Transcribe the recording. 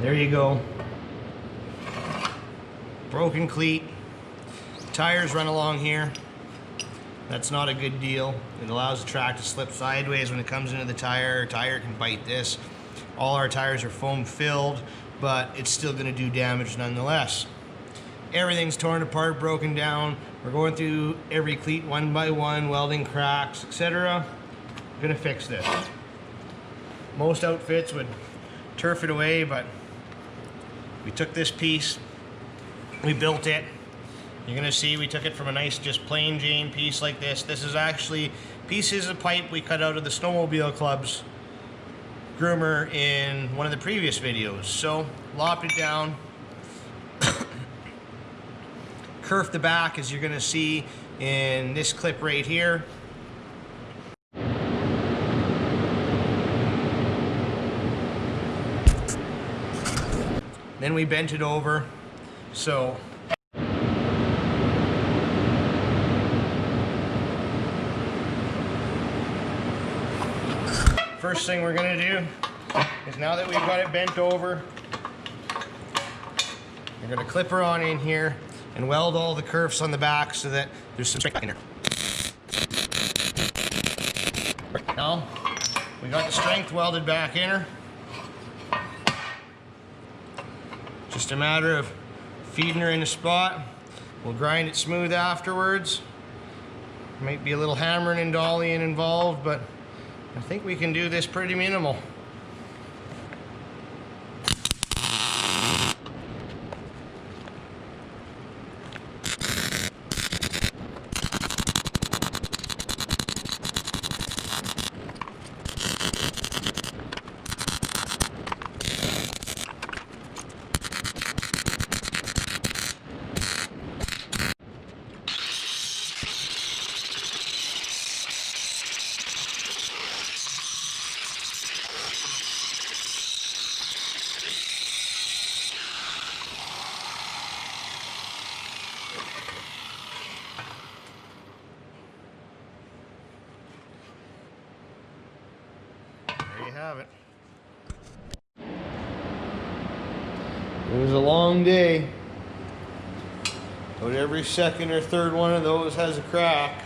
There you go. Broken cleat. Tires run along here. That's not a good deal. It allows the track to slip sideways when it comes into the tire. Tire can bite this. All our tires are foam filled, but it's still going to do damage nonetheless. Everything's torn apart, broken down. We're going through every cleat one by one, welding cracks, etc. We're going to fix this. Most outfits would turf it away, but we took this piece, we built it. You're going to see we took it from a nice just plain Jane piece like this. This is actually pieces of pipe we cut out of the Snowmobile Club's Groomer in one of the previous videos. So lopped it down, kerfed the back as you're going to see in this clip right here. Then we bent it over. So first thing we're going to do is, now that we've got it bent over, we're going to clip her on in here and weld all the kerfs on the back so that there's some strength in her. Now, we got the strength welded back in her. Just a matter of feeding her in a spot. We'll grind it smooth afterwards. Might be a little hammering and dollying involved, but I think we can do this pretty minimal. Have it. It was a long day, but every second or third one of those has a crack.